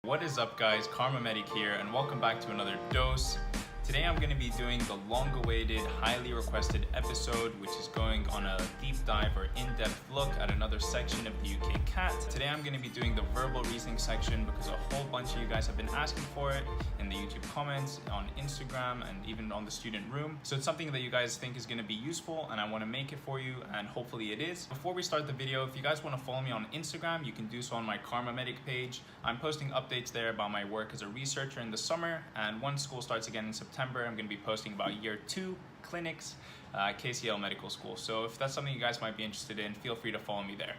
What is up guys, Karma Medic here and welcome back to another dose. Today I'm going to be doing the long-awaited, highly requested episode which is going on a deep dive or in-depth look at another section of the UKCAT. Today I'm going to be doing the verbal reasoning section because a whole bunch of you guys have been asking for it in the YouTube comments, on Instagram, and even on the student room. So it's something that you guys think is going to be useful and I want to make it for you, and hopefully it is. Before we start the video, if you guys want to follow me on Instagram, you can do so on my Karma Medic page. I'm posting updates there about my work as a researcher in the summer, and once school starts again in September, I'm going to be posting about year 2 clinics, KCL Medical School. So if that's something you guys might be interested in, feel free to follow me there.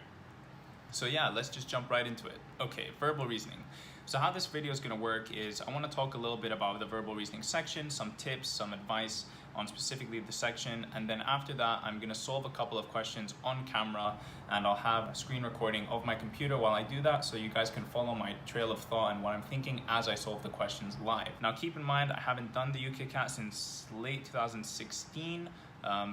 So yeah, let's just jump right into it. Okay, verbal reasoning. So how this video is going to work is I want to talk a little bit about the verbal reasoning section, some tips, some advice on specifically the section, and then after that I'm going to solve a couple of questions on camera, and I'll have a screen recording of my computer while I do that so you guys can follow my trail of thought and what I'm thinking as I solve the questions live. Now keep in mind I haven't done the UKCAT since late 2016,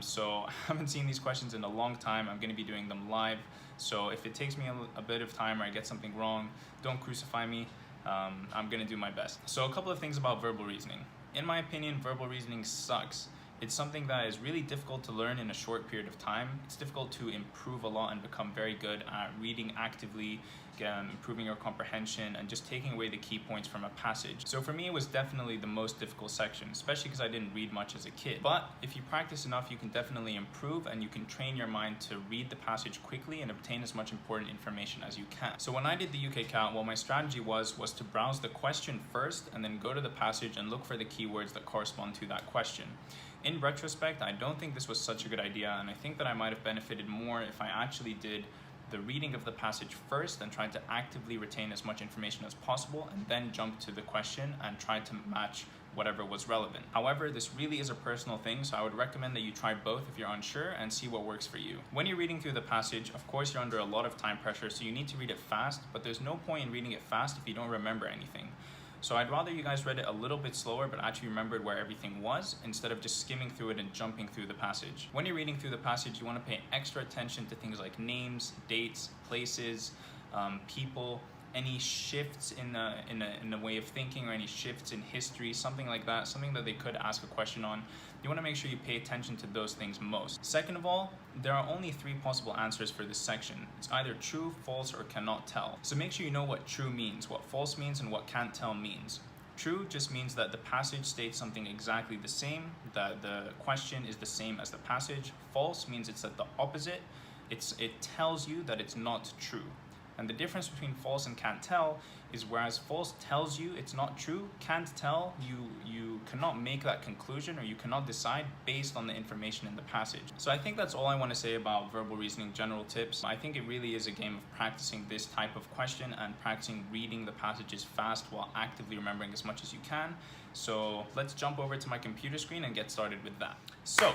so I haven't seen these questions in a long time. I'm going to be doing them live, so if it takes me a bit of time or I get something wrong, don't crucify me. I'm going to do my best. So a couple of things about verbal reasoning. In my opinion, verbal reasoning sucks. It's something that is really difficult to learn in a short period of time. It's difficult to improve a lot and become very good at reading actively, improving your comprehension, and just taking away the key points from a passage. So for me, it was definitely the most difficult section, especially because I didn't read much as a kid. But if you practice enough, you can definitely improve, and you can train your mind to read the passage quickly and obtain as much important information as you can. So when I did the UKCAT, what my strategy was to browse the question first and then go to the passage and look for the keywords that correspond to that question. In retrospect, I don't think this was such a good idea, and I think that I might have benefited more if I actually did the reading of the passage first and tried to actively retain as much information as possible, and then jump to the question and try to match whatever was relevant. However, this really is a personal thing, so I would recommend that you try both if you're unsure and see what works for you. When you're reading through the passage, of course you're under a lot of time pressure, so you need to read it fast, but there's no point in reading it fast if you don't remember anything. So I'd rather you guys read it a little bit slower but actually remembered where everything was, instead of just skimming through it and jumping through the passage. When you're reading through the passage, you want to pay extra attention to things like names, dates, places, people, any shifts in the way of thinking, or any shifts in history, something like that, something that they could ask a question on. You want to make sure you pay attention to those things most. Second of all, there are only 3 possible answers for this section. It's either true, false, or cannot tell. So make sure you know what true means, what false means, and what can't tell means. True just means that the passage states something exactly the same, that the question is the same as the passage. False means it's at the opposite. It tells you that it's not true. And the difference between false and can't tell is, whereas false tells you it's not true, can't tell, you cannot make that conclusion, or you cannot decide based on the information in the passage. So I think that's all I want to say about verbal reasoning general tips. I think it really is a game of practicing this type of question and practicing reading the passages fast while actively remembering as much as you can. So let's jump over to my computer screen and get started with that. So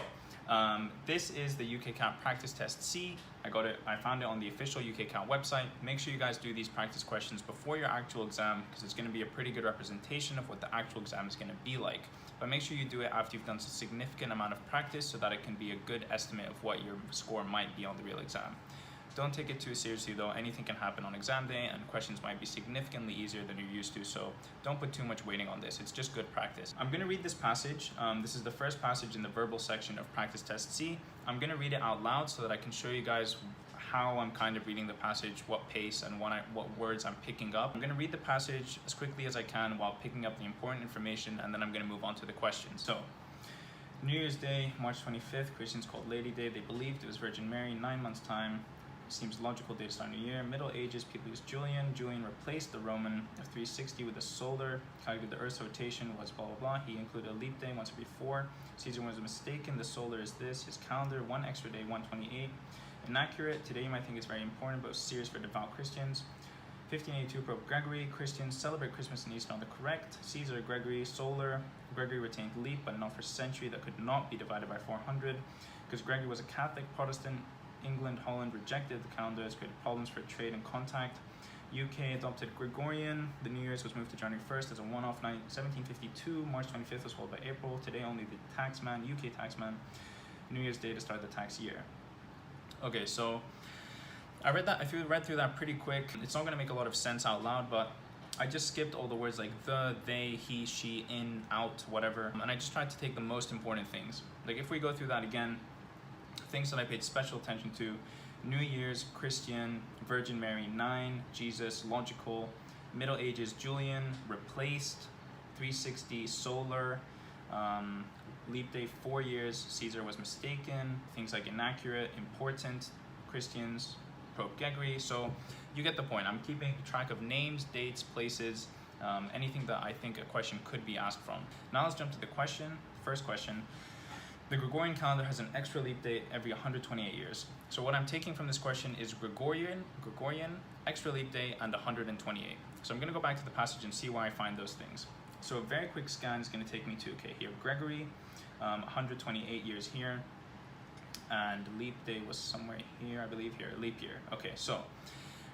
this is the UKCAT practice test C. I found it on the official UKCAT website. Make sure you guys do these practice questions before your actual exam, because it's going to be a pretty good representation of what the actual exam is going to be like. But make sure you do it after you've done a significant amount of practice, so that it can be a good estimate of what your score might be on the real exam. Don't take it too seriously though. Anything can happen on exam day, and questions might be significantly easier than you're used to, so don't put too much weighting on this. It's just good practice. I'm going to read this passage. This is the first passage in the verbal section of practice test C. I'm going to read it out loud so that I can show you guys how I'm kind of reading the passage, what pace, and what words I'm picking up. I'm going to read the passage as quickly as I can while picking up the important information, and then I'm going to move on to the questions. So, New Year's Day, March 25th, Christians called Lady Day. They believed it was Virgin Mary, 9 months' time. Seems logical day to start New Year. Middle Ages, people used Julian. Julian replaced the Roman of 360 with the solar. Calculated the Earth's rotation was blah blah blah. He included a leap day once every 4. Caesar was mistaken. The solar is this. His calendar, 1 extra day, 128. Inaccurate. Today you might think it's very important, but it was serious for devout Christians. 1582, Pope Gregory. Christians celebrate Christmas and Easter on the correct. Caesar, Gregory, solar. Gregory retained leap, but not for century. That could not be divided by 400, because Gregory was a Catholic Protestant. England, Holland rejected the calendar, has created problems for trade and contact. UK adopted Gregorian. The New Year's was moved to January 1st as a one-off. 1752, March 25th was followed by April. Today only the taxman, UK taxman. New Year's Day to start the tax year. Okay, so I read through that pretty quick. It's not going to make a lot of sense out loud, but I just skipped all the words like the, they, he, she, in, out, whatever, and I just tried to take the most important things. Like if we go through that again, things that I paid special attention to: New Year's, Christian, Virgin Mary, 9, Jesus, logical, Middle Ages, Julian, replaced, 360, solar, leap day, 4 years, Caesar was mistaken, things like inaccurate, important, Christians, Pope Gregory. So you get the point. I'm keeping track of names, dates, places, anything that I think a question could be asked from. Now let's jump to the question. First question: the Gregorian calendar has an extra leap day every 128 years. So what I'm taking from this question is Gregorian, extra leap day, and 128. So I'm going to go back to the passage and see where I find those things. So a very quick scan is going to take me to, okay, here, Gregory, 128 years here, and leap day was somewhere here, I believe here, leap year. Okay, so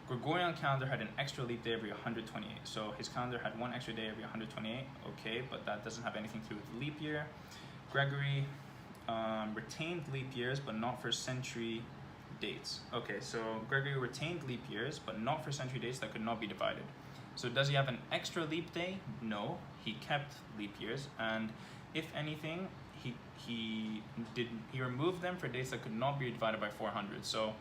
Gregorian calendar had an extra leap day every 128. So his calendar had one extra day every 128. Okay, but that doesn't have anything to do with leap year. Gregory retained leap years, but not for century dates. Okay, so Gregory retained leap years, but not for century dates that could not be divided. So does he have an extra leap day? No, he kept leap years, and if anything, he removed them for dates that could not be divided by 400. So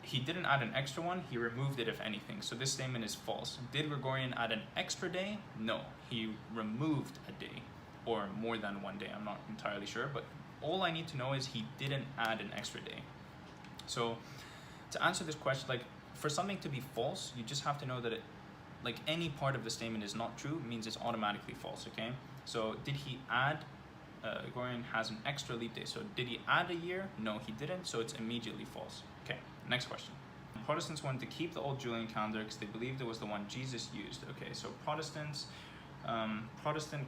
he didn't add an extra one, he removed it if anything. So this statement is false. Did Gregorian add an extra day? No, he removed a day, or more than one day, I'm not entirely sure, but all I need to know is he didn't add an extra day. So to answer this question, like for something to be false, you just have to know that it, like any part of the statement is not true means it's automatically false, okay? So did he add, Gregorian has an extra leap day, so did he add a year? No, he didn't, so it's immediately false. Okay, next question. Protestants wanted to keep the old Julian calendar because they believed it was the one Jesus used. Okay, so Protestant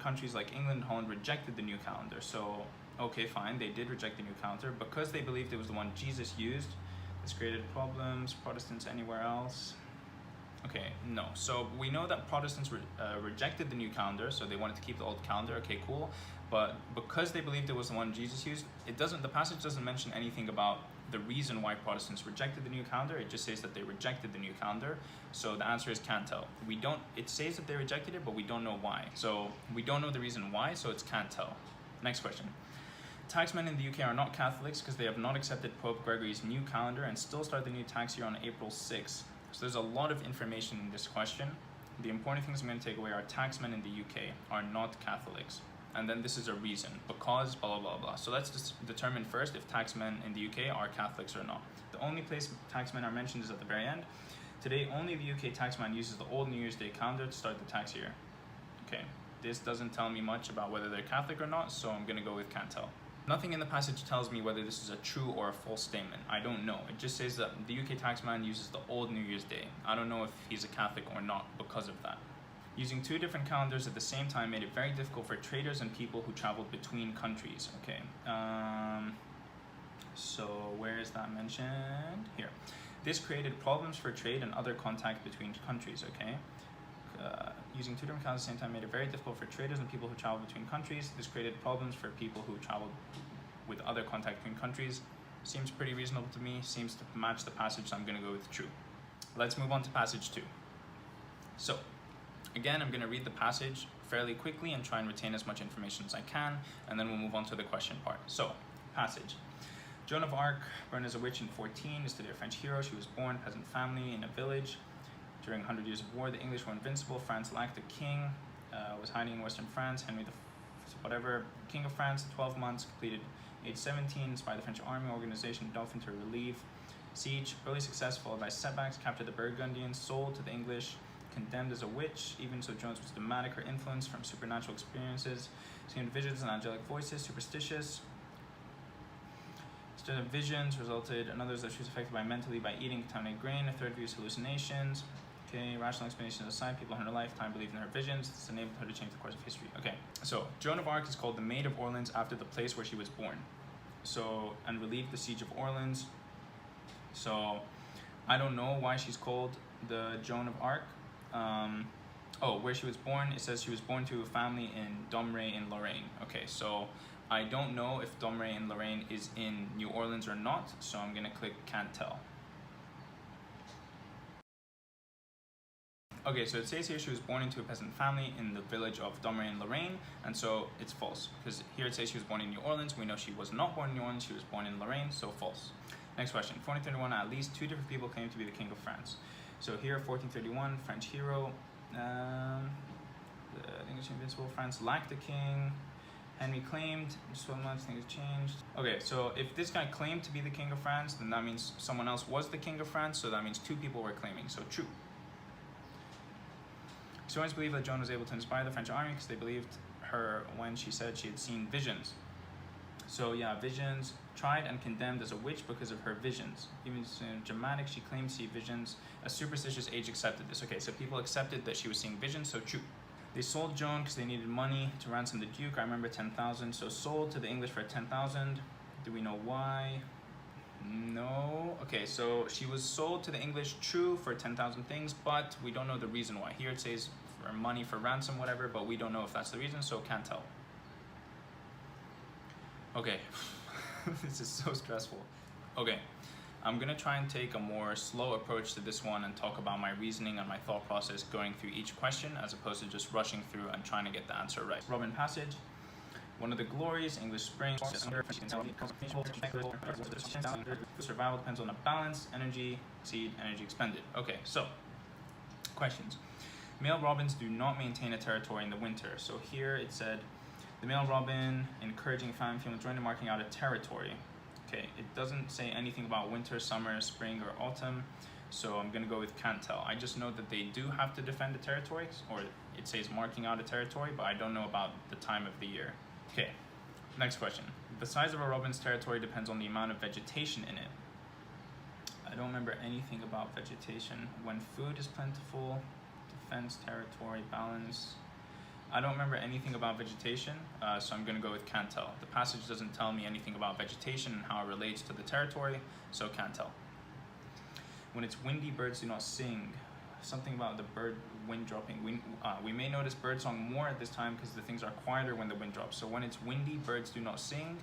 countries like England and Holland rejected the new calendar. So, okay, fine, they did reject the new calendar because they believed it was the one Jesus used. This created problems. Protestants anywhere else? Okay, no. So we know that Protestants rejected the new calendar, so they wanted to keep the old calendar. Okay, cool. But because they believed it was the one Jesus used, the passage doesn't mention anything about the reason why Protestants rejected the new calendar. It just says that they rejected the new calendar. So the answer is can't tell. It says that they rejected it, but we don't know why. So we don't know the reason why, so it's can't tell. Next question. Taxmen in the UK are not Catholics because they have not accepted Pope Gregory's new calendar and still start the new tax year on April 6th. So there's a lot of information in this question. The important things I'm going to take away are taxmen in the UK are not Catholics. And then this is a reason, because blah, blah, blah, blah. So let's just determine first if taxmen in the UK are Catholics or not. The only place taxmen are mentioned is at the very end. Today, only the UK taxman uses the old New Year's Day calendar to start the tax year. Okay, this doesn't tell me much about whether they're Catholic or not, so I'm going to go with can't tell. Nothing in the passage tells me whether this is a true or a false statement. I don't know. It just says that the UK taxman uses the old New Year's Day. I don't know if he's a Catholic or not because of that. Using two different calendars at the same time made it very difficult for traders and people who traveled between countries. Okay, so where is that mentioned? Here. This created problems for trade and other contact between countries, okay? Using two different calendars at the same time made it very difficult for traders and people who travel between countries. This created problems for people who traveled with other contact between countries. Seems pretty reasonable to me, seems to match the passage, so I'm going to go with true. Let's move on to passage 2. So, again, I'm going to read the passage fairly quickly and try and retain as much information as I can, and then we'll move on to the question part. So, passage. Joan of Arc, burned as a witch in 14, is today a French hero. She was born peasant family in a village. During 100 years of war, the English were invincible. France lacked a king, was hiding in western France. Henry King of France, 12 months, completed age 17, inspired the French army organization Dauphin to relieve siege. Early success followed by setbacks, captured the Burgundians, sold to the English, condemned as a witch. Even so, Jones was dramatic. Her influence from supernatural experiences, seeing visions and angelic voices, superstitious. Instead of visions resulted in others that she was affected mentally by eating contaminated grain. A third view is hallucinations. Okay, rational explanations aside, people in her lifetime believed in her visions. This enabled her to change the course of history. Okay, so Joan of Arc is called the Maid of Orleans after the place where she was born. So, and relieved the siege of Orleans. So, I don't know why she's called the Joan of Arc. Where she was born, it says she was born to a family in Domrey in Lorraine. Okay, so I don't know if Domrey in Lorraine is in New Orleans or not, so I'm gonna click can't tell. Okay, so it says here she was born into a peasant family in the village of Domremy in Lorraine, and so it's false, because here it says she was born in New Orleans. We know she was not born in New Orleans, she was born in Lorraine, so false. Next question, 1431, at least 2 different people claim to be the king of France. So here, 1431, French hero, the English invincible, France lacked a king, Henry claimed, so much things changed. Okay, so if this guy claimed to be the king of France, then that means someone else was the king of France, so that means 2 people were claiming, so true. Historians believe that Joan was able to inspire the French army because they believed her when she said she had seen visions. So yeah, visions, tried and condemned as a witch because of her visions. Even dramatic, she claimed to see visions. A superstitious age accepted this. Okay, so people accepted that she was seeing visions, so true. They sold Joan because they needed money to ransom the Duke. I remember 10,000, so sold to the English for 10,000. Do we know why? No. Okay, so she was sold to the English, true, for 10,000 things, but we don't know the reason why. Here it says for money, for ransom, whatever, but we don't know if that's the reason, so can't tell. Okay, this is so stressful. Okay, I'm gonna try and take a more slow approach to this one and talk about my reasoning and my thought process going through each question as opposed to just rushing through and trying to get the answer right. Robin passage. One of the glories, English Spring, survival depends on a balance, energy, exceed, energy expended. Okay, so, questions. Male robins do not maintain a territory in the winter. So here it said, the male robin encouraging fan female joining, marking out a territory. Okay, it doesn't say anything about winter, summer, spring, or autumn, so I'm gonna go with can't tell. I just know that they do have to defend a territory, or it says marking out a territory, but I don't know about the time of the year. Okay, next question. The size of a robin's territory depends on the amount of vegetation in it. I don't remember anything about vegetation. When food is plentiful, defense, territory, balance. I don't remember anything about vegetation, so I'm gonna go with can't tell. The passage doesn't tell me anything about vegetation and how it relates to the territory, so can't tell. When it's windy, birds do not sing. Something about the bird wind dropping. We may notice bird song more at this time because the things are quieter when the wind drops. So when it's windy, birds do not sing.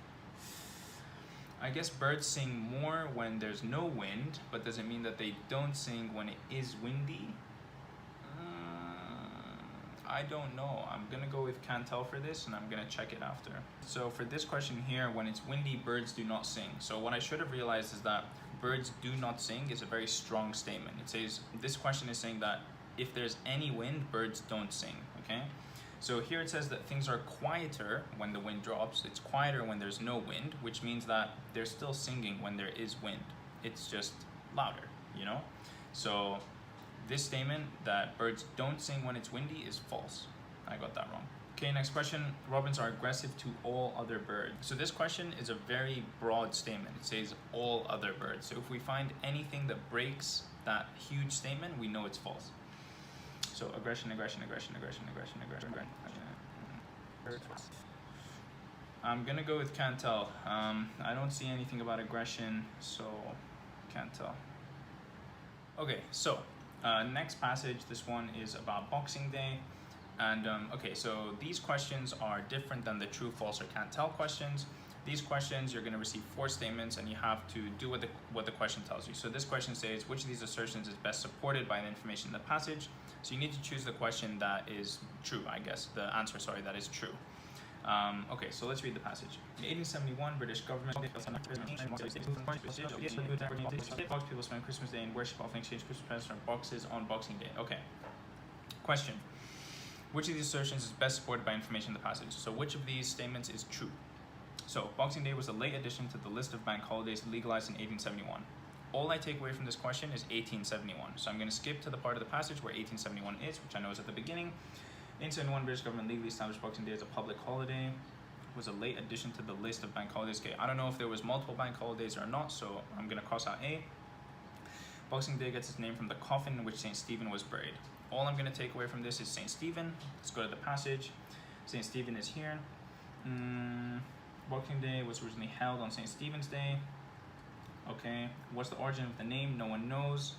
I guess birds sing more when there's no wind, but does it mean that they don't sing when it is windy? I don't know. I'm gonna go with can't tell for this, and I'm gonna check it after. So for this question here, when it's windy, birds do not sing. So what I should have realized is that birds do not sing is a very strong statement. It says, this question is saying that if there's any wind, birds don't sing, okay? So here it says that things are quieter when the wind drops. It's quieter when there's no wind, which means that they're still singing when there is wind. It's just louder, you know? So this statement that birds don't sing when it's windy is false. I got that wrong. Okay, next question. Robins are aggressive to all other birds. So this question is a very broad statement. It says all other birds. So if we find anything that breaks that huge statement, we know it's false. So aggression, aggression, aggression, aggression, aggression, aggression, aggression. I'm gonna go with can't tell. I don't see anything about aggression, so can't tell. Okay, so next passage, this one is about Boxing Day. And okay, so these questions are different than the true, false, or can't tell questions. These questions, you're gonna receive 4 statements and you have to do what the question tells you. So this question says, which of these assertions is best supported by the information in the passage? So you need to choose the question that is true, I guess, the answer, sorry, that is true. Okay, so let's read the passage. In 1871, British government people spend Christmas Day in worship, often exchange Christmas presents from boxes on Boxing Day. Okay. Question. Which of these assertions is best supported by information in the passage? So which of these statements is true? So Boxing Day was a late addition to the list of bank holidays legalized in 1871. All I take away from this question is 1871. So I'm going to skip to the part of the passage where 1871 is, which I know is at the beginning. 1871, British government legally established Boxing Day as a public holiday. It was a late addition to the list of bank holidays. Okay, I don't know if there was multiple bank holidays or not, so I'm going to cross out A. Boxing Day gets its name from the coffin in which St. Stephen was buried. All I'm going to take away from this is St. Stephen. Let's go to the passage. St. Stephen is here. Boxing Day was originally held on St. Stephen's Day. Okay, what's the origin of the name? No one knows.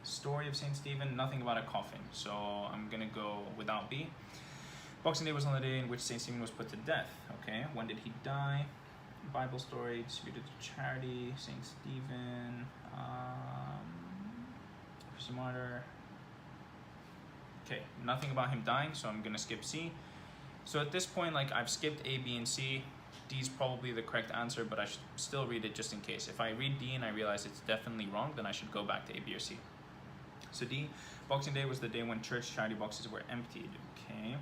Story of St. Stephen, nothing about a coffin. So I'm going to go without B. Boxing Day was on the day in which St. Stephen was put to death. Okay, when did he die? Bible story, distributed to charity, St. Stephen, Christian martyr. Okay, nothing about him dying, so I'm gonna skip C. So at this point, like, I've skipped A, B, and C. D is probably the correct answer, but I should still read it just in case. If I read D and I realize it's definitely wrong, then I should go back to A, B, or C. So D, Boxing Day was the day when church charity boxes were emptied. Okay,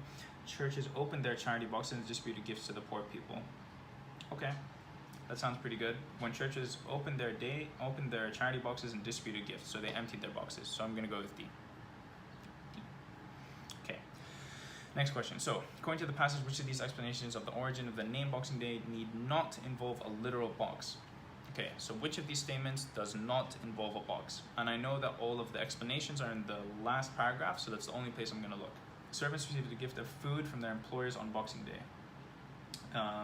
churches opened their charity boxes and distributed gifts to the poor people. Okay, that sounds pretty good. When churches opened their charity boxes and distributed gifts, so they emptied their boxes. So I'm gonna go with D. Okay, next question. So according to the passage, which of these explanations of the origin of the name Boxing Day need not involve a literal box? Okay, so which of these statements does not involve a box? And I know that all of the explanations are in the last paragraph, so that's the only place I'm gonna look. Servants received a gift of food from their employers on Boxing Day.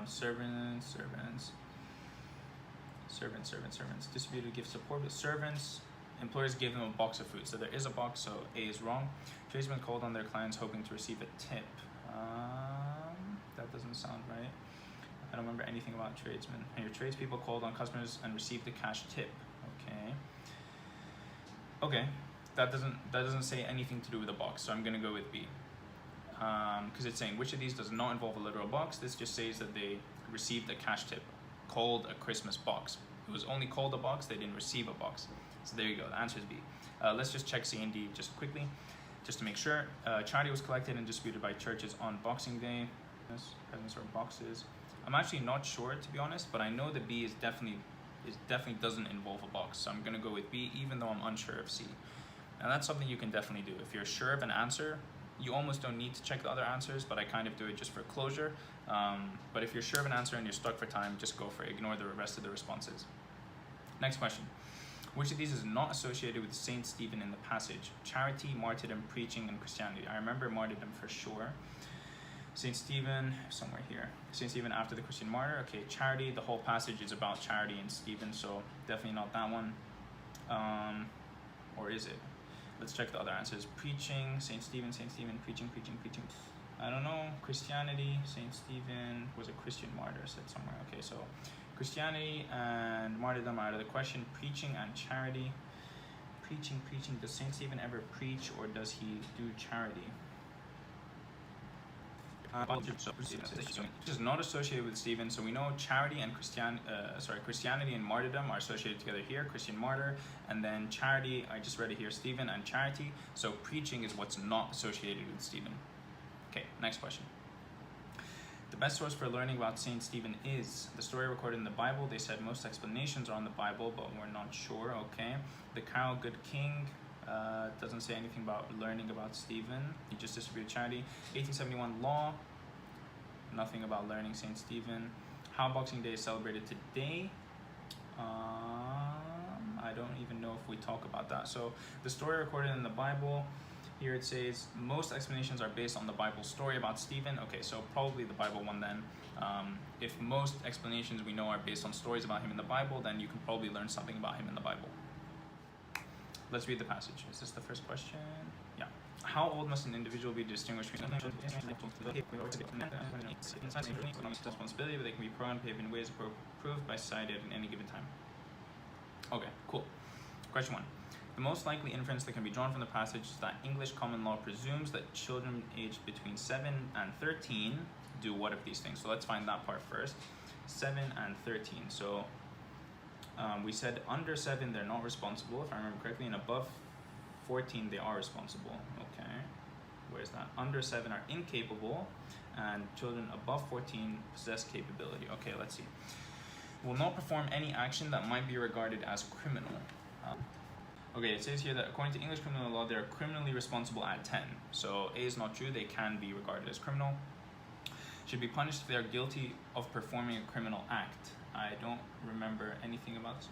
Servants distributed gifts to poor servants. Employers gave them a box of food, so there is a box, so A is wrong. Tradesmen called on their clients hoping to receive a tip. That doesn't sound right. I don't remember anything about tradesmen. Your tradespeople called on customers and received a cash tip. Okay, that doesn't say anything to do with a box, so I'm gonna go with B. Because it's saying which of these does not involve a literal box. This just says that they received a cash tip, called a Christmas box. It was only called a box, they didn't receive a box. So there you go, the answer is B. Let's just check C and D just quickly, just to make sure. Charity was collected and distributed by churches on Boxing Day. Presents or boxes. I'm actually not sure, to be honest, but I know that B is definitely doesn't involve a box. So I'm gonna go with B, even though I'm unsure of C. And that's something you can definitely do. If you're sure of an answer, you almost don't need to check the other answers, but I kind of do it just for closure. But if you're sure of an answer and you're stuck for time, just go for it. Ignore the rest of the responses. Next question. Which of these is not associated with Saint Stephen in the passage? Charity, martyrdom, preaching, and Christianity. I remember martyrdom for sure. Saint Stephen, somewhere here. Saint Stephen after the Christian martyr. Okay, charity, the whole passage is about charity and Stephen, so definitely not that one. Or is it? Let's check the other answers. Preaching, Saint Stephen, preaching. I don't know. Christianity, Saint Stephen was a Christian martyr, said somewhere. Okay, so Christianity and martyrdom are out of the question. Preaching and charity. Preaching. Does Saint Stephen ever preach, or does he do charity? Which is not associated with Stephen, so we know charity and Christianity and martyrdom are associated together here. Christian martyr, and then charity, I just read it here, Stephen and charity. So preaching is what's not associated with Stephen. Okay, next question. The best source for learning about Saint Stephen is the story recorded in the Bible. They said most explanations are on the Bible, but we're not sure. Okay, the carol Good King. Doesn't say anything about learning about Stephen. He just distributed charity. 1871 law. Nothing about learning Saint Stephen. How Boxing Day is celebrated today. I don't even know if we talk about that. So the story recorded in the Bible. Here it says most explanations are based on the Bible story about Stephen. Okay, so probably the Bible one then. If most explanations we know are based on stories about him in the Bible, then you can probably learn something about him in the Bible. Let's read the passage. Is this the first question? Yeah. How old must an individual be to distinguish between responsibility, but they can be pro and paid in ways approved by society at any given time? Okay, cool. Question 1. The most likely inference that can be drawn from the passage is that English common law presumes that children aged between 7 and 13 do what of these things? So let's find that part first. 7 and 13. So we said under 7 they're not responsible, if I remember correctly, and above 14 they are responsible. Okay, where's that? Under 7 are incapable, and children above 14 possess capability. Okay, let's see. Will not perform any action that might be regarded as criminal. Okay, it says here that according to English criminal law, they're criminally responsible at 10. So A is not true, they can be regarded as criminal. Should be punished if they are guilty of performing a criminal act. I don't remember anything about this.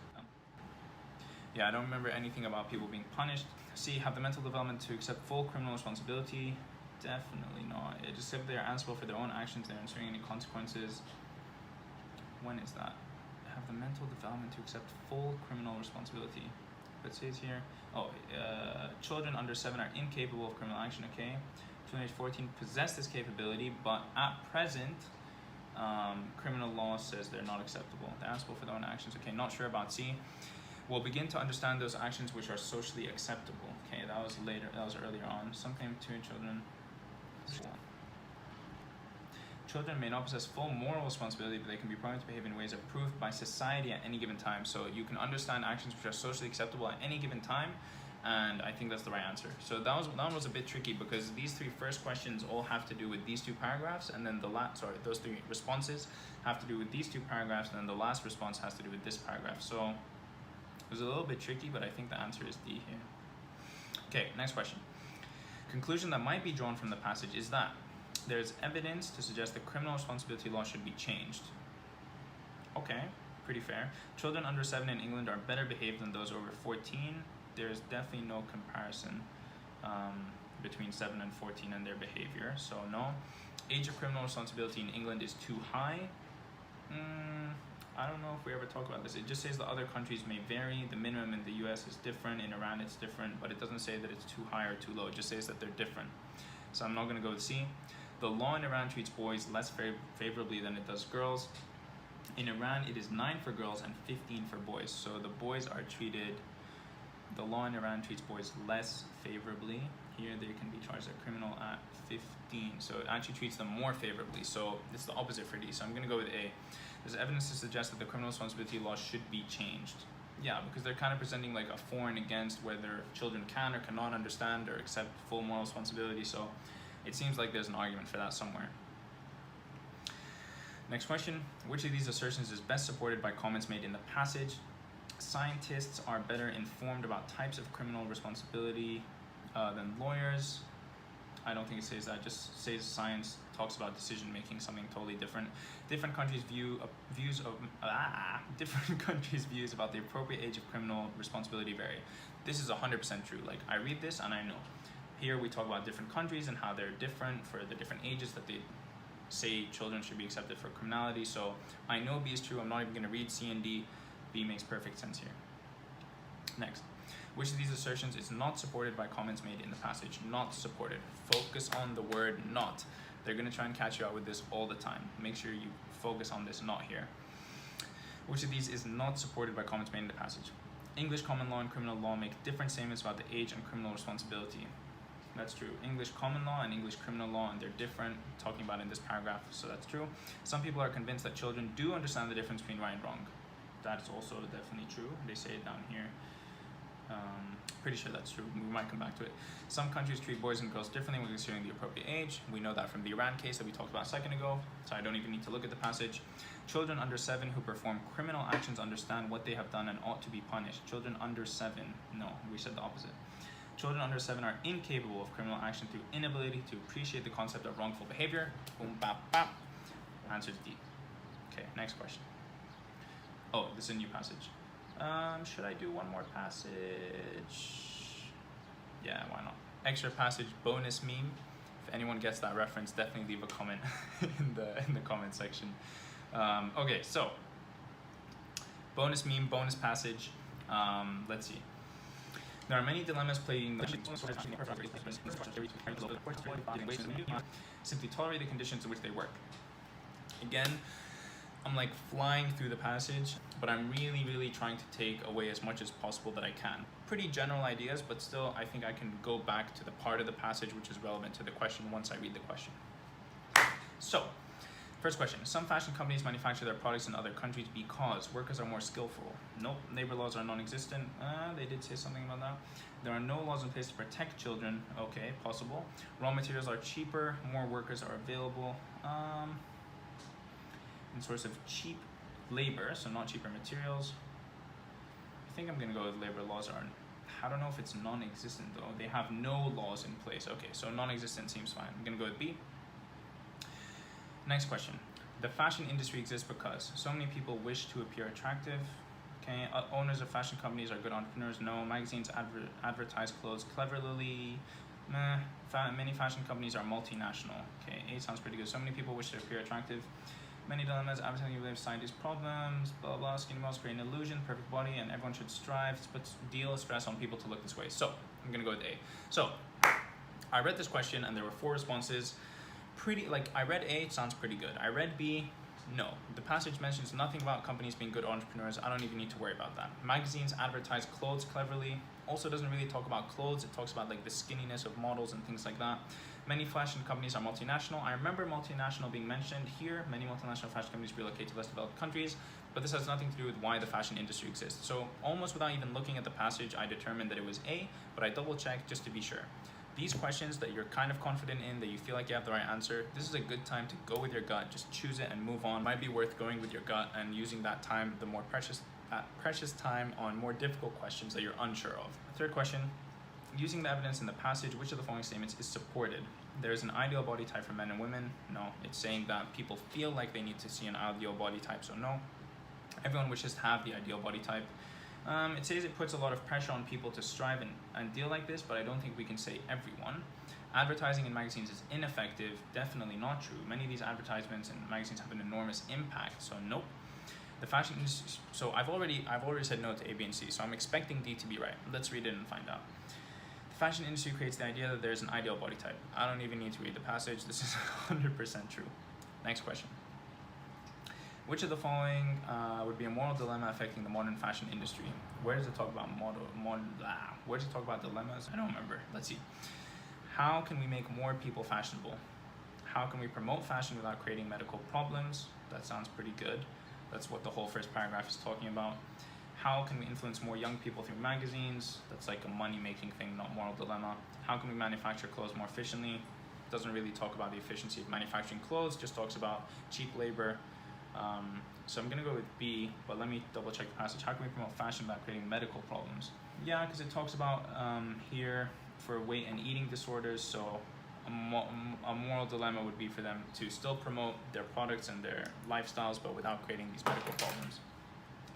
Yeah, I don't remember anything about people being punished. C, have the mental development to accept full criminal responsibility. Definitely not. It just said they are answerable for their own actions, they're ensuring any consequences. When is that? Have the mental development to accept full criminal responsibility. It says here, children under 7 are incapable of criminal action. Okay, children age 14 possess this capability, but at present, criminal law says they're not acceptable. They're answerable for their own actions. Okay, not sure about C. We'll begin to understand those actions which are socially acceptable. Okay, that was later. That was earlier on. Some claim to children. Children may not possess full moral responsibility, but they can be programmed to behave in ways approved by society at any given time. So you can understand actions which are socially acceptable at any given time, and I think that's the right answer. So that one was a bit tricky because these three first questions all have to do with these two paragraphs, and then those three responses have to do with these two paragraphs, and then the last response has to do with this paragraph. So it was a little bit tricky, but I think the answer is D here. Okay, next question. Conclusion that might be drawn from the passage is that there's evidence to suggest the criminal responsibility law should be changed. Okay, pretty fair. Children under 7 in England are better behaved than those over 14. There's definitely no comparison between 7 and 14 and their behavior, so no. Age of criminal responsibility in England is too high. I don't know if we ever talk about this. It just says that other countries may vary. The minimum in the US is different, in Iran it's different, but it doesn't say that it's too high or too low. It just says that they're different. So I'm not going to go with C. The law in Iran treats boys less favorably than it does girls. In Iran, it is 9 for girls and 15 for boys. So the boys are treated, the law in Iran treats boys less favorably. Here they can be charged as criminal at 15. So it actually treats them more favorably. So it's the opposite for D. So I'm going to go with A. There's evidence to suggest that the criminal responsibility law should be changed. Yeah, because they're kind of presenting like a for and against whether children can or cannot understand or accept full moral responsibility. So it seems like there's an argument for that somewhere. Next question. Which of these assertions is best supported by comments made in the passage? Scientists are better informed about types of criminal responsibility than lawyers. I don't think it says that. It just says science talks about decision making, something totally different. Different countries' views about the appropriate age of criminal responsibility vary. This is 100% true. Like, I read this and I know. Here we talk about different countries and how they're different for the different ages that they say children should be accepted for criminality. So I know B is true. I'm not even going to read C and D. B makes perfect sense here. Next. Which of these assertions is not supported by comments made in the passage? Not supported. Focus on the word not. They're going to try and catch you out with this all the time. Make sure you focus on this not here. Which of these is not supported by comments made in the passage? English common law and criminal law make different statements about the age and criminal responsibility. That's true. English common law and English criminal law, and they're different, talking about in this paragraph, so that's true. Some people are convinced that children do understand the difference between right and wrong. That is also definitely true. They say it down here. Pretty sure that's true. We might come back to it. Some countries treat boys and girls differently when considering the appropriate age. We know that from the Iran case that we talked about a second ago, so I don't even need to look at the passage. Children under 7 who perform criminal actions understand what they have done and ought to be punished. Children under 7, no, we said the opposite. Children under 7 are incapable of criminal action through inability to appreciate the concept of wrongful behavior. Boom, bap, bap. Answer is D. Okay, next question. Oh, this is a new passage. Should I do one more passage? Yeah, why not? Extra passage bonus meme. If anyone gets that reference, definitely leave a comment in the comment section. Okay, so bonus meme, bonus passage. Let's see. There are many dilemmas plaguing the simply tolerate the conditions in which they work. Again, I'm like flying through the passage, but I'm really trying to take away as much as possible that I can. Pretty general ideas, but still I think I can go back to the part of the passage which is relevant to the question once I read the question. So, first question. Some fashion companies manufacture their products in other countries because workers are more skillful. Nope. Labor laws are non-existent. They did say something about that. There are no laws in place to protect children. Okay, possible. Raw materials are cheaper. More workers are available. In source of cheap labor, so not cheaper materials. I think I'm gonna go with labor laws are, I don't know if it's non-existent though. They have no laws in place. Okay, so non-existent seems fine. I'm gonna go with B. Next question. The fashion industry exists because so many people wish to appear attractive. Okay, owners of fashion companies are good entrepreneurs. No, magazines advertise clothes cleverly. Meh. Many fashion companies are multinational. Okay, A sounds pretty good. So many people wish to appear attractive. Many dilemmas, advertising relate scientists' problems, blah blah, skinny models create an illusion, perfect body, and everyone should strive to put deal stress on people to look this way. So, I'm gonna go with A. So, I read this question and there were 4 responses. I read A, it sounds pretty good. I read B, no. The passage mentions nothing about companies being good entrepreneurs. I don't even need to worry about that. Magazines advertise clothes cleverly. Also doesn't really talk about clothes. It talks about like the skinniness of models and things like that. Many fashion companies are multinational. I remember multinational being mentioned here. Many multinational fashion companies relocate to less developed countries, but this has nothing to do with why the fashion industry exists. So almost without even looking at the passage, I determined that it was A, but I double checked just to be sure. These questions that you're kind of confident in, that you feel like you have the right answer, this is a good time to go with your gut. Just choose it and move on. Might be worth going with your gut and using that time, the more precious time, on more difficult questions that you're unsure of. Third question, using the evidence in the passage, which of the following statements is supported? There's an ideal body type for men and women. No. It's saying that people feel like they need to see an ideal body type, so no. Everyone wishes to have the ideal body type. It says it puts a lot of pressure on people to strive and deal like this, but I don't think we can say everyone. Advertising in magazines is ineffective. Definitely not true. Many of these advertisements and magazines have an enormous impact, so nope. The fashion industry, so I've already said no to A, B, and C, so I'm expecting D to be right. Let's read it and find out. The fashion industry creates the idea that there's an ideal body type. I don't even need to read the passage. This is 100% true. Next question. Which of the following would be a moral dilemma affecting the modern fashion industry? Where does it talk about where does it talk about dilemmas? I don't remember. Let's see. How can we make more people fashionable? How can we promote fashion without creating medical problems? That sounds pretty good. That's what the whole first paragraph is talking about. How can we influence more young people through magazines? That's like a money-making thing, not moral dilemma. How can we manufacture clothes more efficiently? Doesn't really talk about the efficiency of manufacturing clothes, just talks about cheap labor. So I'm gonna go with B, but let me double check the passage. How can we promote fashion without creating medical problems? Yeah, because it talks about here for weight and eating disorders, so a moral dilemma would be for them to still promote their products and their lifestyles, but without creating these medical problems.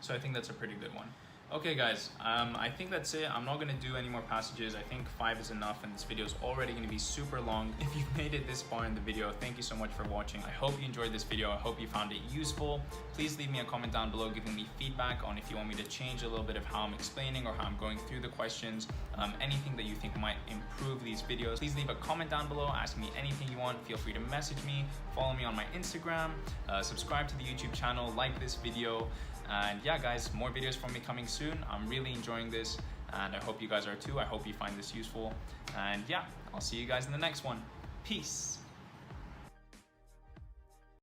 So I think that's a pretty good one. Okay guys, I think that's it. I'm not going to do any more passages. I think 5 is enough, and this video is already going to be super long. If you've made it this far in the video, thank you so much for watching. I hope you enjoyed this video. I hope you found it useful. Please leave me a comment down below giving me feedback on if you want me to change a little bit of how I'm explaining or how I'm going through the questions. Anything that you think might improve these videos. Please leave a comment down below, ask me anything you want. Feel free to message me, follow me on my Instagram, subscribe to the YouTube channel, like this video. And yeah guys, more videos from me coming soon. I'm really enjoying this and I hope you guys are too. I hope you find this useful, and yeah, I'll see you guys in the next one. Peace.